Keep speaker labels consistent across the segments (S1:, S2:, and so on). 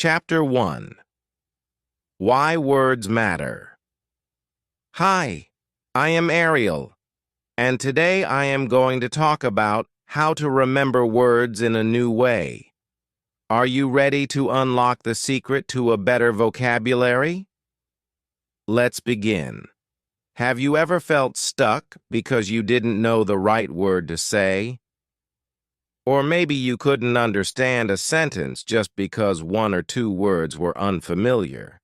S1: Chapter 1. Why Words Matter. Hi, I am Ariel, and today I am going to talk about how to remember words in a new way. Are you ready to unlock the secret to a better vocabulary? Let's begin. Have you ever felt stuck because you didn't know the right word to say? Or maybe you couldn't understand a sentence just because one or two words were unfamiliar.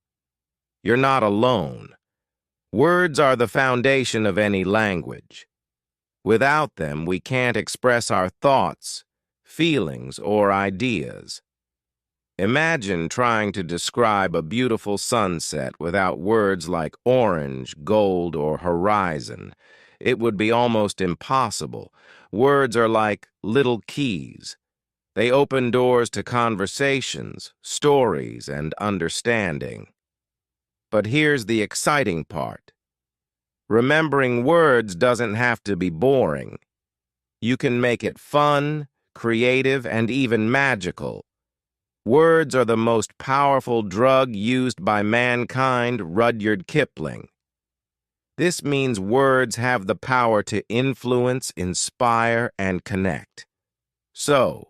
S1: You're not alone. Words are the foundation of any language. Without them, we can't express our thoughts, feelings, or ideas. Imagine trying to describe a beautiful sunset without words like orange, gold, or horizon. It would be almost impossible. Words are like little keys. They open doors to conversations, stories, and understanding. But here's the exciting part. Remembering words doesn't have to be boring. You can make it fun, creative, and even magical. Words are the most powerful drug used by mankind, Rudyard Kipling. This means words have the power to influence, inspire, and connect. So,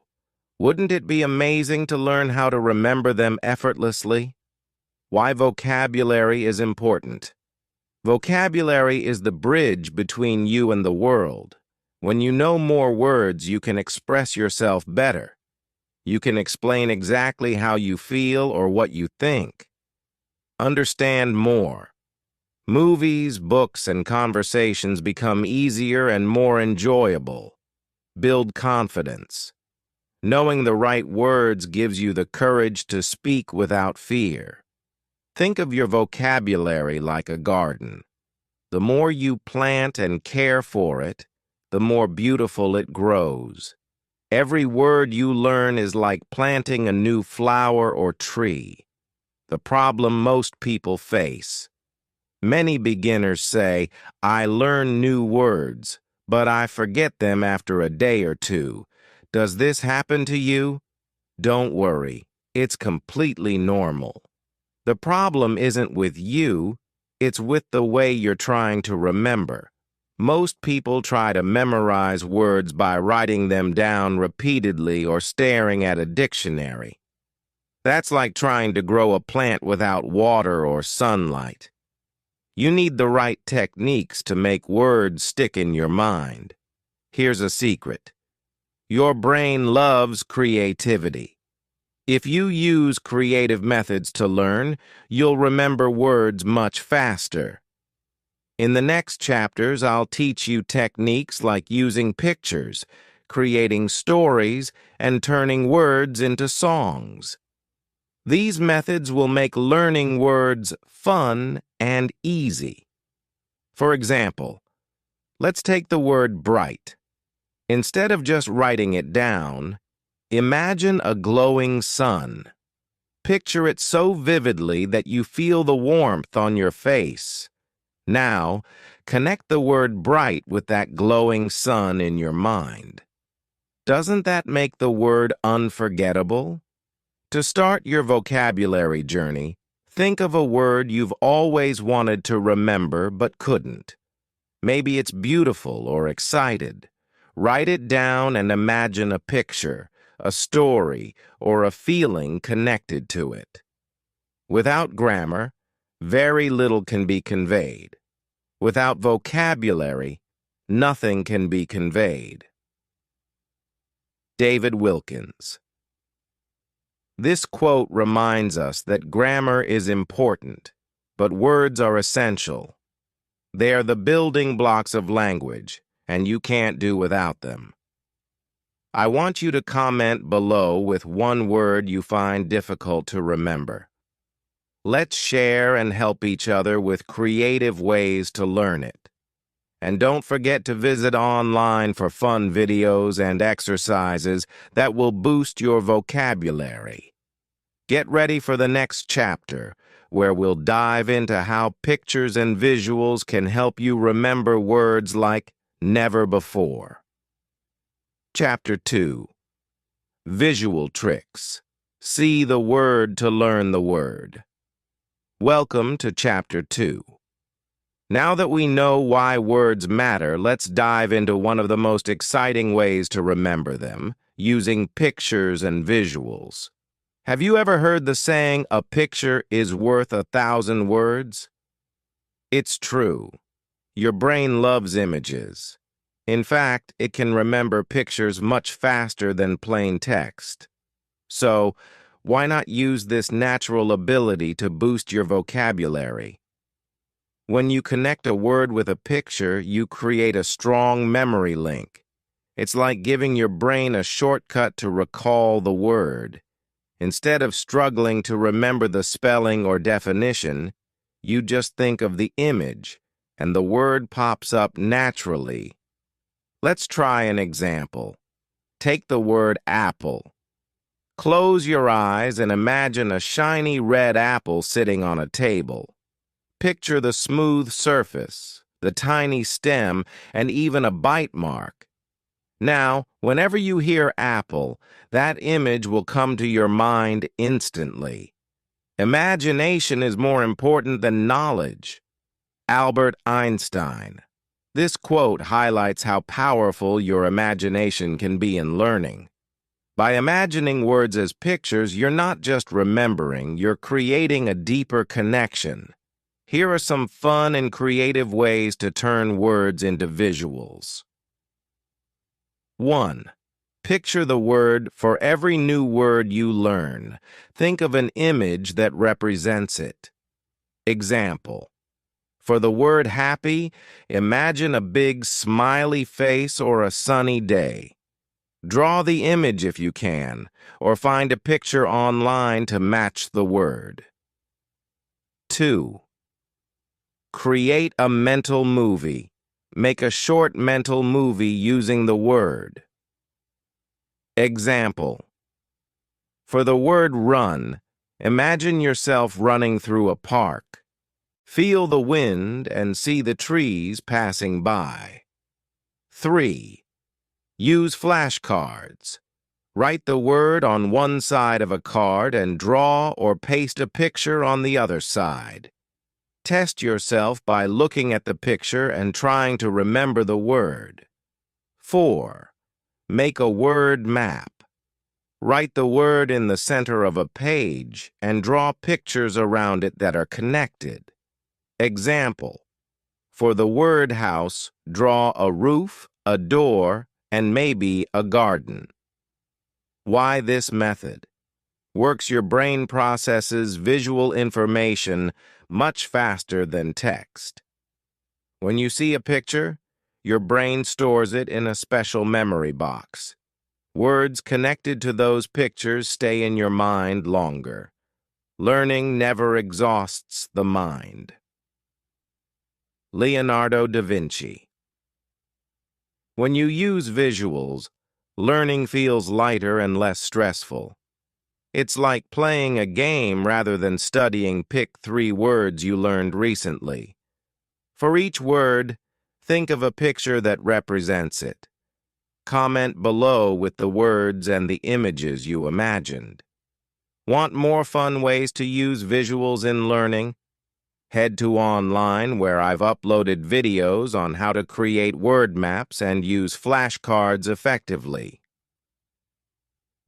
S1: wouldn't it be amazing to learn how to remember them effortlessly? Why vocabulary is important. Vocabulary is the bridge between you and the world. When you know more words, you can express yourself better. You can explain exactly how you feel or what you think. Understand more. Movies, books, and conversations become easier and more enjoyable. Build confidence. Knowing the right words gives you the courage to speak without fear. Think of your vocabulary like a garden. The more you plant and care for it, the more beautiful it grows. Every word you learn is like planting a new flower or tree. The problem most people face. Many beginners say, I learn new words, but I forget them after a day or two. Does this happen to you? Don't worry, it's completely normal. The problem isn't with you, it's with the way you're trying to remember. Most people try to memorize words by writing them down repeatedly or staring at a dictionary. That's like trying to grow a plant without water or sunlight. You need the right techniques to make words stick in your mind. Here's a secret. Your brain loves creativity. If you use creative methods to learn, you'll remember words much faster. In the next chapters, I'll teach you techniques like using pictures, creating stories, and turning words into songs. These methods will make learning words fun and easy. For example, let's take the word bright. Instead of just writing it down, imagine a glowing sun. Picture it so vividly that you feel the warmth on your face. Now, connect the word bright with that glowing sun in your mind. Doesn't that make the word unforgettable? To start your vocabulary journey, think of a word you've always wanted to remember but couldn't. Maybe it's beautiful or excited. Write it down and imagine a picture, a story, or a feeling connected to it. Without grammar, very little can be conveyed. Without vocabulary, nothing can be conveyed. David Wilkins. This quote reminds us that grammar is important, but words are essential. They are the building blocks of language, and you can't do without them. I want you to comment below with one word you find difficult to remember. Let's share and help each other with creative ways to learn it. And don't forget to visit online for fun videos and exercises that will boost your vocabulary. Get ready for the next chapter, where we'll dive into how pictures and visuals can help you remember words like never before. Chapter 2. Visual Tricks. See the word to learn the word. Welcome to Chapter 2. Now that we know why words matter, let's dive into one of the most exciting ways to remember them, using pictures and visuals. Have you ever heard the saying, "A picture is worth 1,000 words"? It's true. Your brain loves images. In fact, it can remember pictures much faster than plain text. So, why not use this natural ability to boost your vocabulary? When you connect a word with a picture, you create a strong memory link. It's like giving your brain a shortcut to recall the word. Instead of struggling to remember the spelling or definition, you just think of the image, and the word pops up naturally. Let's try an example. Take the word apple. Close your eyes and imagine a shiny red apple sitting on a table. Picture the smooth surface, the tiny stem, and even a bite mark. Now, whenever you hear apple, that image will come to your mind instantly. Imagination is more important than knowledge. Albert Einstein. This quote highlights how powerful your imagination can be in learning. By imagining words as pictures, you're not just remembering, you're creating a deeper connection. Here are some fun and creative ways to turn words into visuals. 1. Picture the word. For every new word you learn, think of an image that represents it. Example. For the word happy, imagine a big smiley face or a sunny day. Draw the image if you can, or find a picture online to match the word. 2. Create a mental movie. Make a short mental movie using the word. Example. For the word run, imagine yourself running through a park. Feel the wind and see the trees passing by. 3. Use flashcards. Write the word on one side of a card and draw or paste a picture on the other side. Test yourself by looking at the picture and trying to remember the word. 4. Make a word map. Write the word in the center of a page and draw pictures around it that are connected. Example. For the word house, draw a roof, a door, and maybe a garden. Why this method? Works your brain processes visual information much faster than text. When you see a picture, your brain stores it in a special memory box. Words connected to those pictures stay in your mind longer. Learning never exhausts the mind. Leonardo da Vinci. When you use visuals, learning feels lighter and less stressful. It's like playing a game rather than studying. Pick 3 words you learned recently. For each word, think of a picture that represents it. Comment below with the words and the images you imagined. Want more fun ways to use visuals in learning? Head to online where I've uploaded videos on how to create word maps and use flashcards effectively.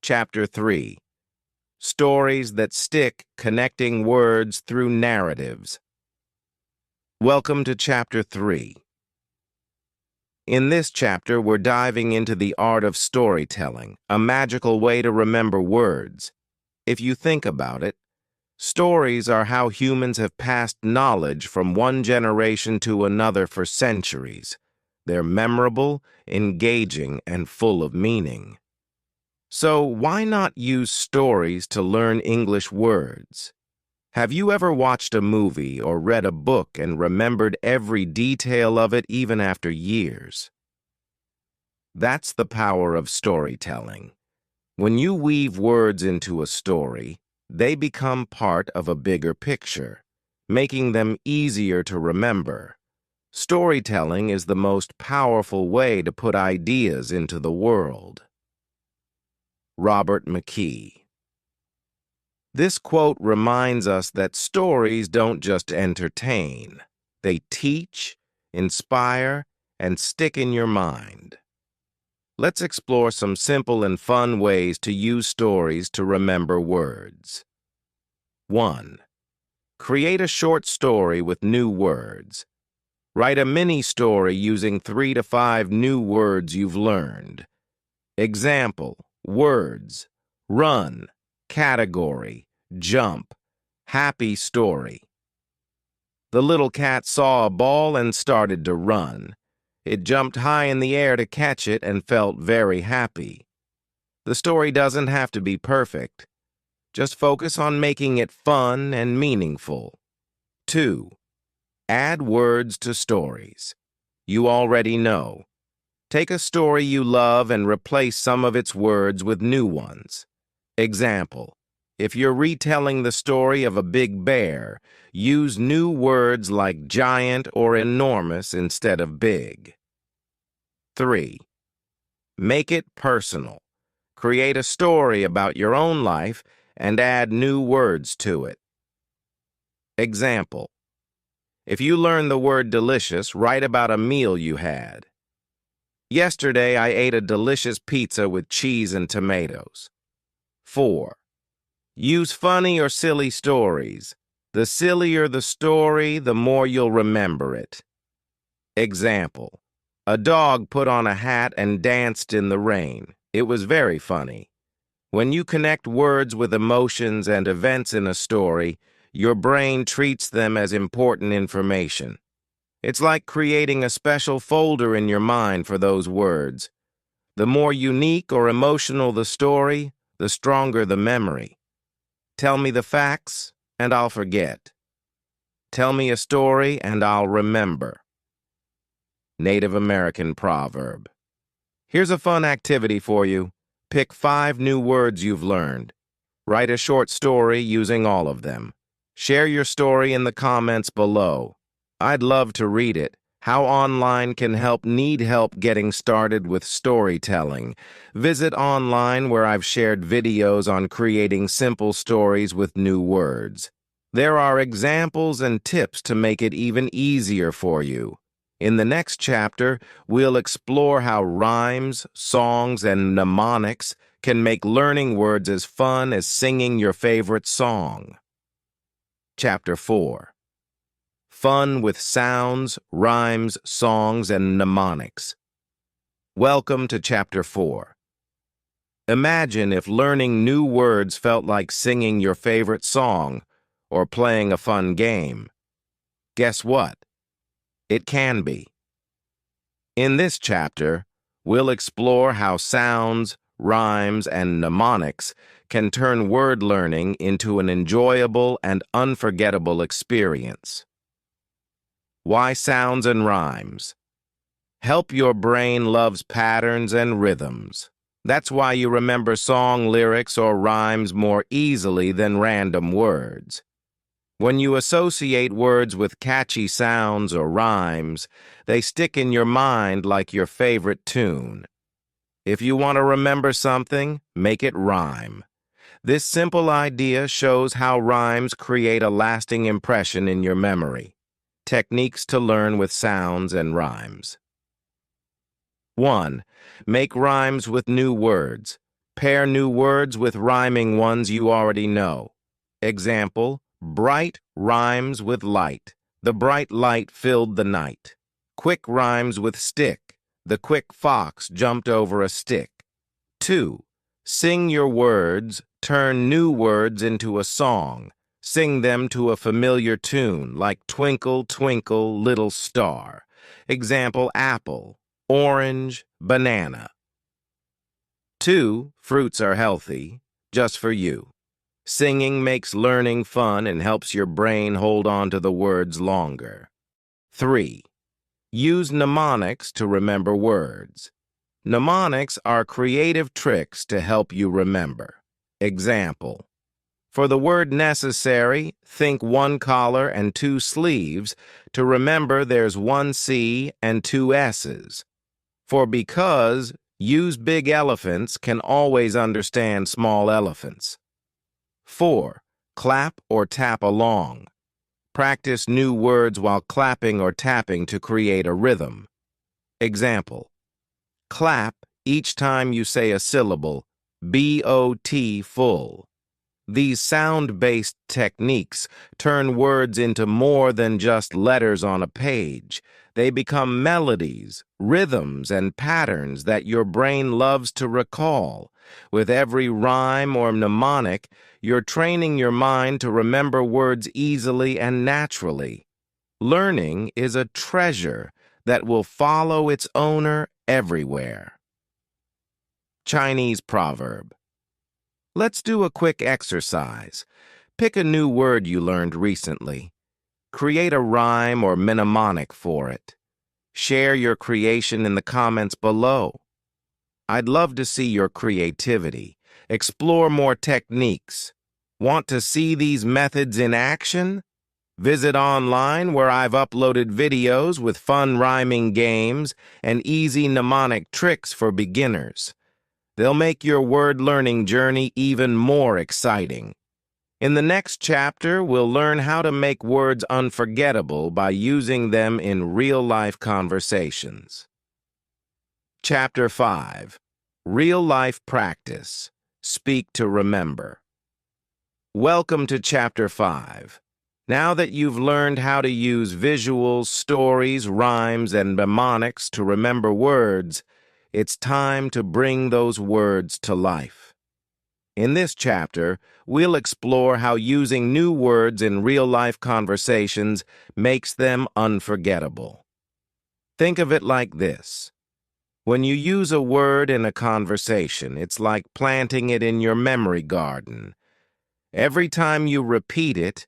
S1: Chapter 3. Stories that stick, connecting words through narratives. Welcome to Chapter 3. In this chapter, we're diving into the art of storytelling, a magical way to remember words. If you think about it, stories are how humans have passed knowledge from one generation to another for centuries. They're memorable, engaging, and full of meaning. So why not use stories to learn English words? Have you ever watched a movie or read a book and remembered every detail of it even after years? That's the power of storytelling. When you weave words into a story, they become part of a bigger picture, making them easier to remember. Storytelling is the most powerful way to put ideas into the world. Robert McKee. This quote reminds us that stories don't just entertain. They teach, inspire, and stick in your mind. Let's explore some simple and fun ways to use stories to remember words. 1. Create a short story with new words. Write a mini story using 3 to 5 new words you've learned. Example, words: run, category, jump, happy story. The little cat saw a ball and started to run. It jumped high in the air to catch it and felt very happy. The story doesn't have to be perfect. Just focus on making it fun and meaningful. 2. Add words to stories. You already know. Take a story you love and replace some of its words with new ones. Example, if you're retelling the story of a big bear, use new words like giant or enormous instead of big. 3. Make it personal. Create a story about your own life and add new words to it. Example, if you learn the word delicious, write about a meal you had. Yesterday, I ate a delicious pizza with cheese and tomatoes. 4. Use funny or silly stories. The sillier the story, the more you'll remember it. Example, a dog put on a hat and danced in the rain. It was very funny. When you connect words with emotions and events in a story, your brain treats them as important information. It's like creating a special folder in your mind for those words. The more unique or emotional the story, the stronger the memory. Tell me the facts, and I'll forget. Tell me a story, and I'll remember. Native American proverb. Here's a fun activity for you. Pick 5 new words you've learned. Write a short story using all of them. Share your story in the comments below. I'd love to read it. How online can need help getting started with storytelling. Visit online where I've shared videos on creating simple stories with new words. There are examples and tips to make it even easier for you. In the next chapter, we'll explore how rhymes, songs, and mnemonics can make learning words as fun as singing your favorite song. Chapter 4. Fun with sounds, rhymes, songs, and mnemonics. Welcome to Chapter 4. Imagine if learning new words felt like singing your favorite song or playing a fun game. Guess what? It can be. In this chapter, we'll explore how sounds, rhymes, and mnemonics can turn word learning into an enjoyable and unforgettable experience. Why sounds and rhymes? Help your brain loves patterns and rhythms. That's why you remember song lyrics or rhymes more easily than random words. When you associate words with catchy sounds or rhymes, they stick in your mind like your favorite tune. If you want to remember something, make it rhyme. This simple idea shows how rhymes create a lasting impression in your memory. Techniques to learn with sounds and rhymes. 1. Make rhymes with new words. Pair new words with rhyming ones you already know. Example, bright rhymes with light. The bright light filled the night. Quick rhymes with stick. The quick fox jumped over a stick. 2. Sing your words. Turn new words into a song. Sing them to a familiar tune, like Twinkle, Twinkle, Little Star. Example, apple, orange, banana. 2. Fruits are healthy, just for you. Singing makes learning fun and helps your brain hold on to the words longer. 3. Use mnemonics to remember words. Mnemonics are creative tricks to help you remember. Example, for the word necessary, think 1 collar and 2 sleeves to remember there's 1 C and 2 S's. For because, use big elephants can always understand small elephants. 4. Clap or tap along. Practice new words while clapping or tapping to create a rhythm. Example: clap each time you say a syllable, B-O-T full. These sound-based techniques turn words into more than just letters on a page. They become melodies, rhythms, and patterns that your brain loves to recall. With every rhyme or mnemonic, you're training your mind to remember words easily and naturally. Learning is a treasure that will follow its owner everywhere. Chinese proverb. Let's do a quick exercise. Pick a new word you learned recently. Create a rhyme or mnemonic for it. Share your creation in the comments below. I'd love to see your creativity. Explore more techniques. Want to see these methods in action? Visit online where I've uploaded videos with fun rhyming games and easy mnemonic tricks for beginners. They'll make your word learning journey even more exciting. In the next chapter, we'll learn how to make words unforgettable by using them in real-life conversations. Chapter 5. Real-life practice. Speak to remember. Welcome to Chapter 5. Now that you've learned how to use visuals, stories, rhymes, and mnemonics to remember words, it's time to bring those words to life. In this chapter, we'll explore how using new words in real-life conversations makes them unforgettable. Think of it like this. When you use a word in a conversation, it's like planting it in your memory garden. Every time you repeat it,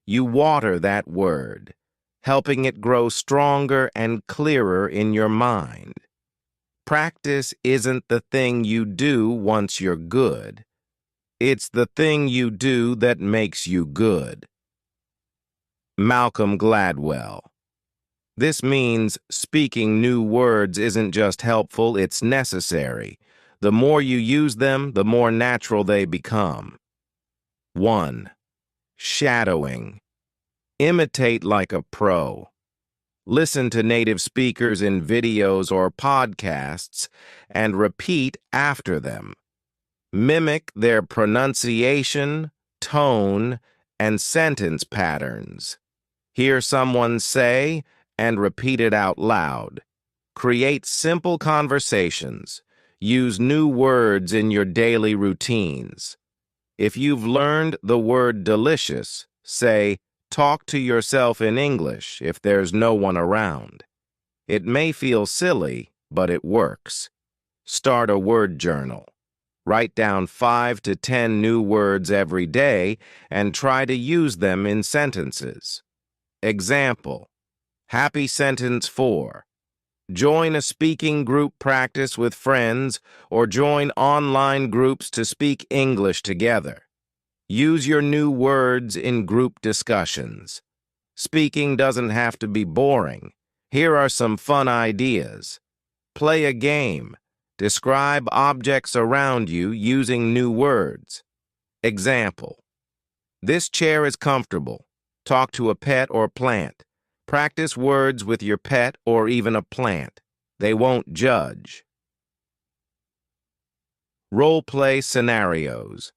S1: you water that word, helping it grow stronger and clearer in your mind. Practice isn't the thing you do once you're good. It's the thing you do that makes you good. Malcolm Gladwell. This means speaking new words isn't just helpful, it's necessary. The more you use them, the more natural they become. 1. Shadowing. Imitate like a pro. Listen to native speakers in videos or podcasts and repeat after them. Mimic their pronunciation, tone, and sentence patterns. Hear someone say and repeat it out loud. Create simple conversations. Use new words in your daily routines. If you've learned the word delicious, say, talk to yourself in English if there's no one around. It may feel silly, but it works. Start a word journal. Write down 5 to 10 new words every day and try to use them in sentences. Example: Happy sentence 4. Join a speaking group practice with friends or join online groups to speak English together. Use your new words in group discussions. Speaking doesn't have to be boring. Here are some fun ideas. Play a game. Describe objects around you using new words. Example: This chair is comfortable. Talk to a pet or plant. Practice words with your pet or even a plant. They won't judge. Role-play scenarios.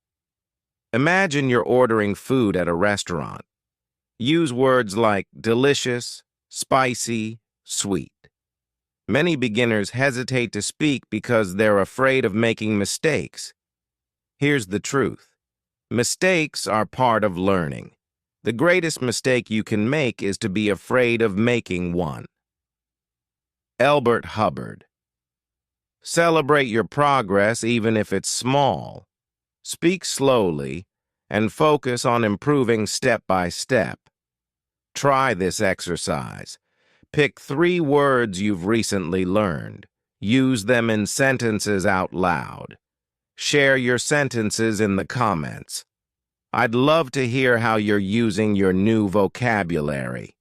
S1: Imagine you're ordering food at a restaurant. Use words like delicious, spicy, sweet. Many beginners hesitate to speak because they're afraid of making mistakes. Here's the truth. Mistakes are part of learning. The greatest mistake you can make is to be afraid of making one. Albert Hubbard. Celebrate your progress even if it's small. Speak slowly and focus on improving step by step. Try this exercise. Pick 3 words you've recently learned. Use them in sentences out loud. Share your sentences in the comments. I'd love to hear how you're using your new vocabulary.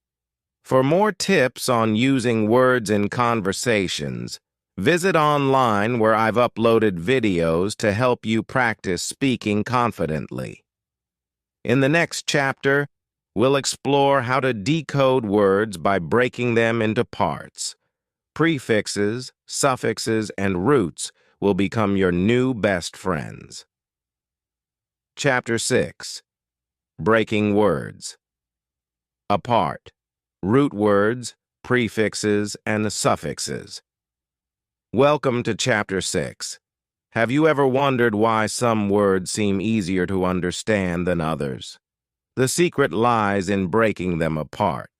S1: For more tips on using words in conversations, visit online where I've uploaded videos to help you practice speaking confidently. In the next chapter, we'll explore how to decode words by breaking them into parts. Prefixes, suffixes, and roots will become your new best friends. Chapter 6. Breaking Words. Apart. Root words, prefixes, and suffixes. Welcome to Chapter 6. Have you ever wondered why some words seem easier to understand than others? The secret lies in breaking them apart.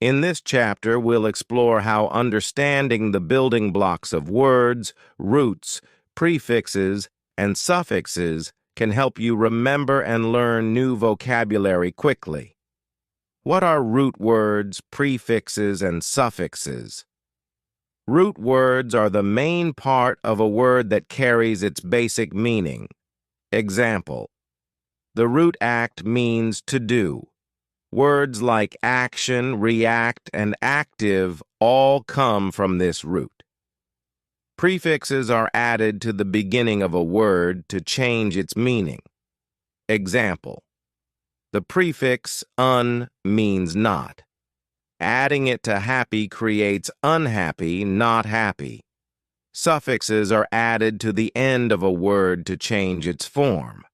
S1: In this chapter, we'll explore how understanding the building blocks of words, roots, prefixes, and suffixes can help you remember and learn new vocabulary quickly. What are root words, prefixes, and suffixes? Root words are the main part of a word that carries its basic meaning. Example: the root act means to do. Words like action, react, and active all come from this root. Prefixes are added to the beginning of a word to change its meaning. Example: the prefix un means not. Adding it to happy creates unhappy, not happy. Suffixes are added to the end of a word to change its form.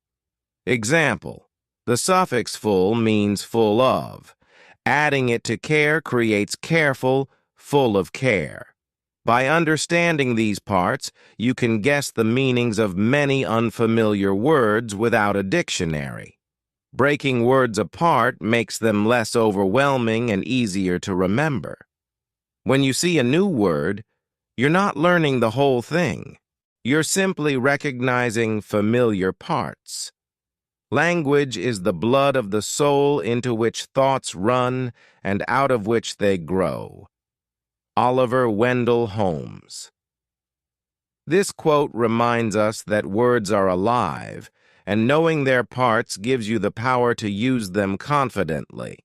S1: Example: the suffix full means full of. Adding it to care creates careful, full of care. By understanding these parts, you can guess the meanings of many unfamiliar words without a dictionary. Breaking words apart makes them less overwhelming and easier to remember. When you see a new word, you're not learning the whole thing. You're simply recognizing familiar parts. Language is the blood of the soul into which thoughts run and out of which they grow. Oliver Wendell Holmes. This quote reminds us that words are alive, and knowing their parts gives you the power to use them confidently.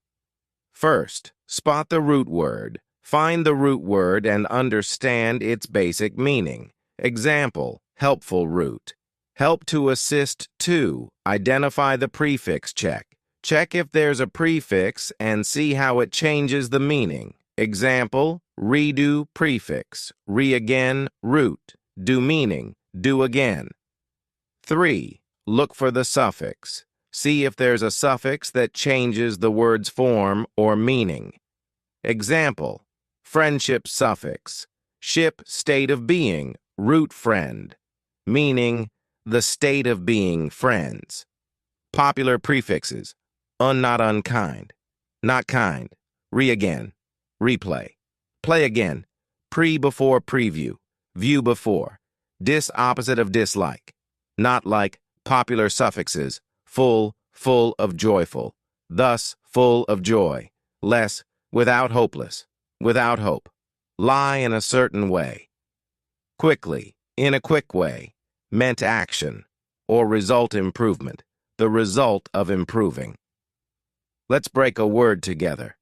S1: First, spot the root word. Find the root word and understand its basic meaning. Example: helpful root. Help to assist to. Identify the prefix check. Check if there's a prefix and see how it changes the meaning. Example: redo prefix. Re-again root. Do meaning. Do again. 3. Look for the suffix. See if there's a suffix that changes the word's form or meaning. Example: friendship suffix. Ship state of being. Root friend. Meaning the state of being friends. Popular prefixes: not unkind, not kind, re-again, replay, play again, before preview, view before, opposite of dislike, not like. Popular suffixes: full, full of joyful, thus full of joy, less, without hopeless, without hope, lie in a certain way, quickly, in a quick way, meant action, or result improvement, the result of improving. Let's break a word together.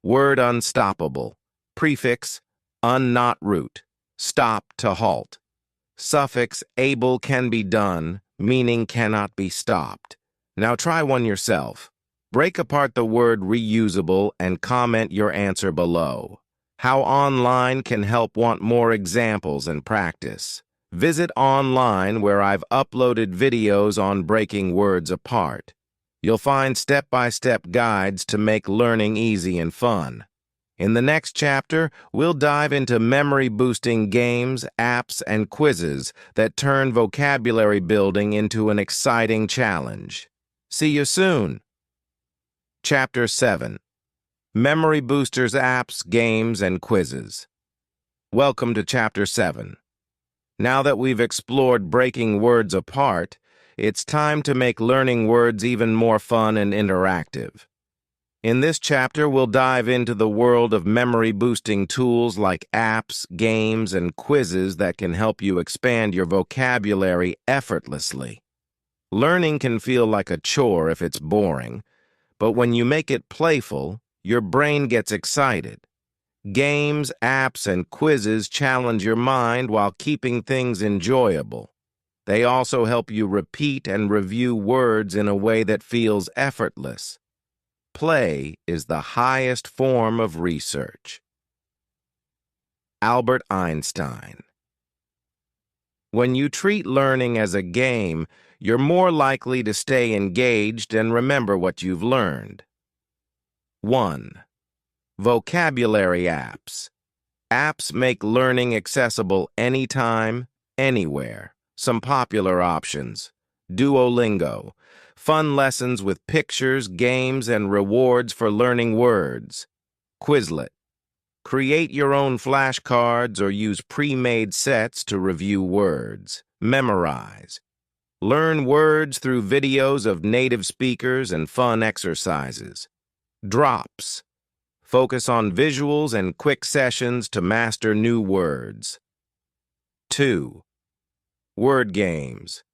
S1: Word unstoppable. Prefix not root. Stop to halt. Suffix able can be done, meaning cannot be stopped. Now try one yourself. Break apart the word reusable and comment your answer below. How online can help want more examples and practice. Visit online where I've uploaded videos on breaking words apart. You'll find step-by-step guides to make learning easy and fun. In the next chapter, we'll dive into memory-boosting games, apps, and quizzes that turn vocabulary building into an exciting challenge. See you soon. Chapter 7. Memory Boosters Apps, Games, and Quizzes. Welcome to Chapter 7. Now that we've explored breaking words apart, it's time to make learning words even more fun and interactive. In this chapter, we'll dive into the world of memory-boosting tools like apps, games, and quizzes that can help you expand your vocabulary effortlessly. Learning can feel like a chore if it's boring, but when you make it playful, your brain gets excited. Games, apps, and quizzes challenge your mind while keeping things enjoyable. They also help you repeat and review words in a way that feels effortless. Play is the highest form of research. Albert Einstein. When you treat learning as a game, you're more likely to stay engaged and remember what you've learned. 1. Vocabulary apps. Apps make learning accessible anytime, anywhere. Some popular options: Duolingo, fun lessons with pictures, games, and rewards for learning words. Quizlet, create your own flashcards or use pre-made sets to review words. Memorize, learn words through videos of native speakers and fun exercises. Drops, focus on visuals and quick sessions to master new words. 2. Word games.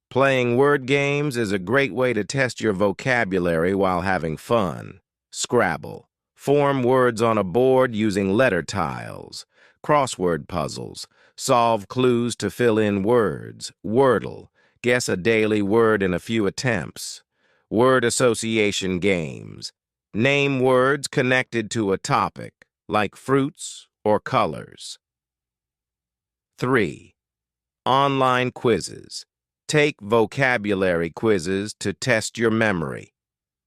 S1: Playing word games is a great way to test your vocabulary while having fun. Scrabble. Form words on a board using letter tiles. Crossword puzzles. Solve clues to fill in words. Wordle. Guess a daily word in a few attempts. Word association games. Name words connected to a topic, like fruits or colors. 3. Online quizzes. Take vocabulary quizzes to test your memory.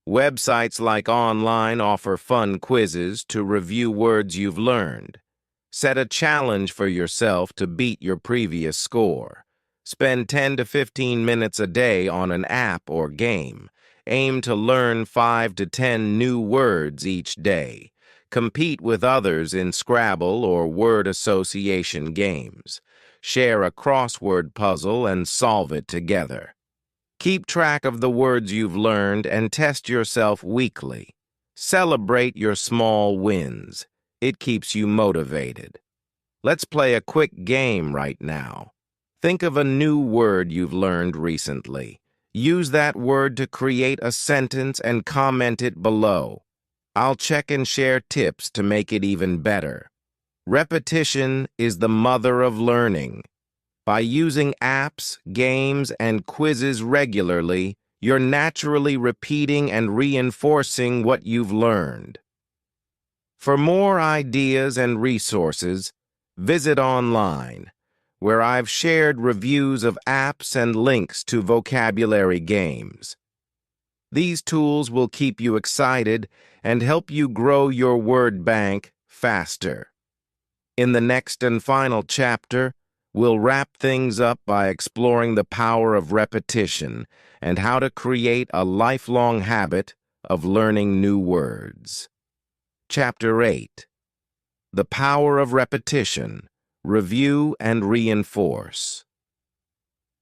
S1: Websites like Online offer fun quizzes to review words you've learned. Set a challenge for yourself to beat your previous score. Spend 10 to 15 minutes a day on an app or game. Aim to learn 5 to 10 new words each day. Compete with others in Scrabble or word association games. Share a crossword puzzle and solve it together. Keep track of the words you've learned and test yourself weekly. Celebrate your small wins. It keeps you motivated. Let's play a quick game right now. Think of a new word you've learned recently. Use that word to create a sentence and comment it below. I'll check and share tips to make it even better. Repetition is the mother of learning. By using apps, games, and quizzes regularly, you're naturally repeating and reinforcing what you've learned. For more ideas and resources, visit online, where I've shared reviews of apps and links to vocabulary games. These tools will keep you excited and help you grow your word bank faster. In the next and final chapter, we'll wrap things up by exploring the power of repetition and how to create a lifelong habit of learning new words. Chapter 8. The Power of Repetition. Review and Reinforce.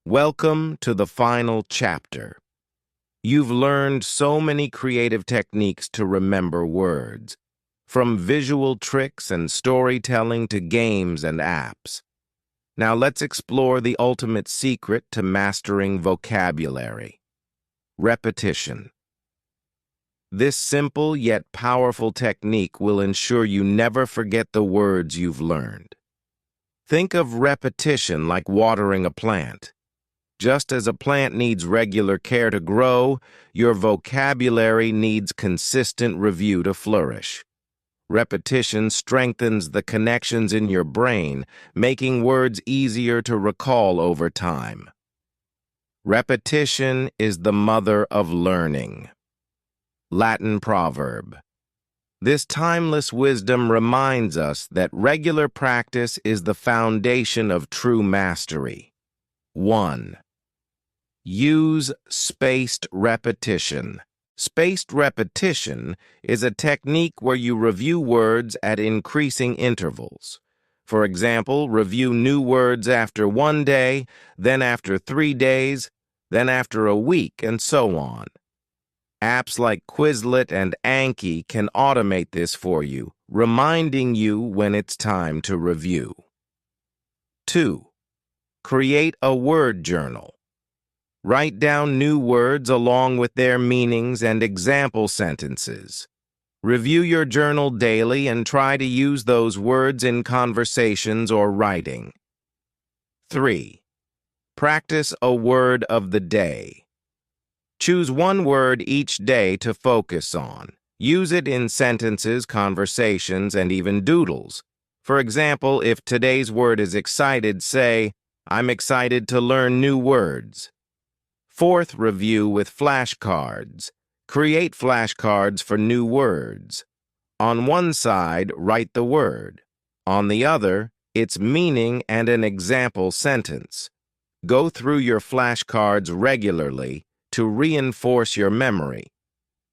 S1: Welcome to the final chapter. You've learned so many creative techniques to remember words, from visual tricks and storytelling to games and apps. Now let's explore the ultimate secret to mastering vocabulary: repetition. This simple yet powerful technique will ensure you never forget the words you've learned. Think of repetition like watering a plant. Just as a plant needs regular care to grow, your vocabulary needs consistent review to flourish. Repetition strengthens the connections in your brain, making words easier to recall over time. Repetition is the mother of learning. Latin proverb. This timeless wisdom reminds us that regular practice is the foundation of true mastery. 1. Use spaced repetition. Spaced repetition is a technique where you review words at increasing intervals. For example, review new words after 1 day, then after 3 days, then after a week, and so on. Apps like Quizlet and Anki can automate this for you, reminding you when it's time to review. 2. Create a word journal. Write down new words along with their meanings and example sentences. Review your journal daily and try to use those words in conversations or writing. 3. Practice a word of the day. Choose one word each day to focus on. Use it in sentences, conversations, and even doodles. For example, if today's word is excited, say, I'm excited to learn new words. Fourth, review with flashcards. Create flashcards for new words. On one side, write the word. On the other, its meaning and an example sentence. Go through your flashcards regularly to reinforce your memory.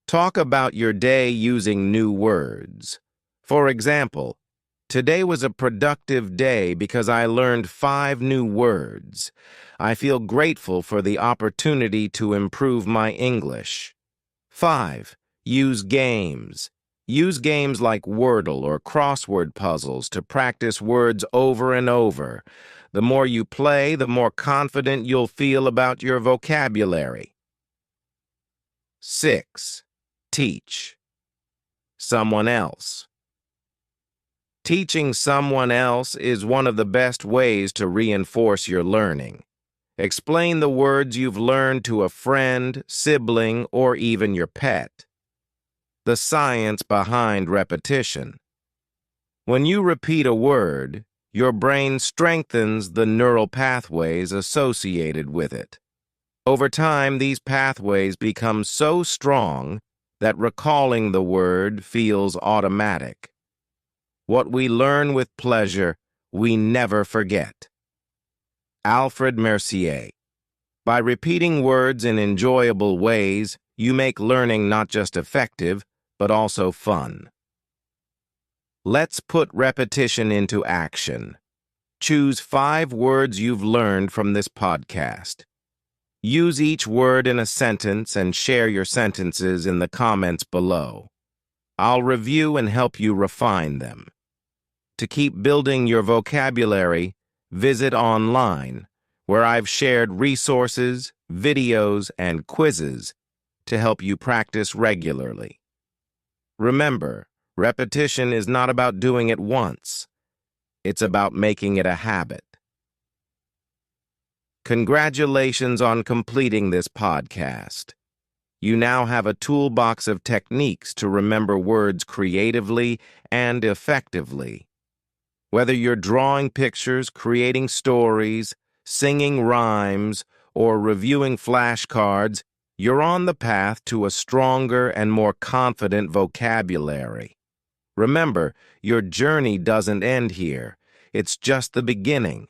S1: Talk about your day using new words. For example, today was a productive day because I learned 5 new words. I feel grateful for the opportunity to improve my English. 5. Use games. Use games like Wordle or crossword puzzles to practice words over and over. The more you play, the more confident you'll feel about your vocabulary. 6. Teach someone else. Teaching someone else is one of the best ways to reinforce your learning. Explain the words you've learned to a friend, sibling, or even your pet. The science behind repetition. When you repeat a word, your brain strengthens the neural pathways associated with it. Over time, these pathways become so strong that recalling the word feels automatic. What we learn with pleasure, we never forget. Alfred Mercier. By repeating words in enjoyable ways, you make learning not just effective, but also fun. Let's put repetition into action. Choose 5 words you've learned from this podcast. Use each word in a sentence and share your sentences in the comments below. I'll review and help you refine them. To keep building your vocabulary, visit online, where I've shared resources, videos, and quizzes to help you practice regularly. Remember, repetition is not about doing it once. It's about making it a habit. Congratulations on completing this podcast. You now have a toolbox of techniques to remember words creatively and effectively. Whether you're drawing pictures, creating stories, singing rhymes, or reviewing flashcards, you're on the path to a stronger and more confident vocabulary. Remember, your journey doesn't end here. It's just the beginning.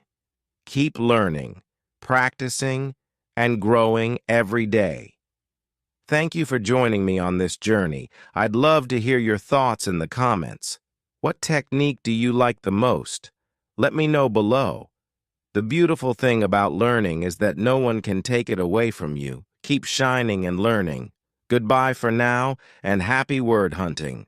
S1: Keep learning, practicing, and growing every day. Thank you for joining me on this journey. I'd love to hear your thoughts in the comments. What technique do you like the most? Let me know below. The beautiful thing about learning is that no one can take it away from you. Keep shining and learning. Goodbye for now, and happy word hunting.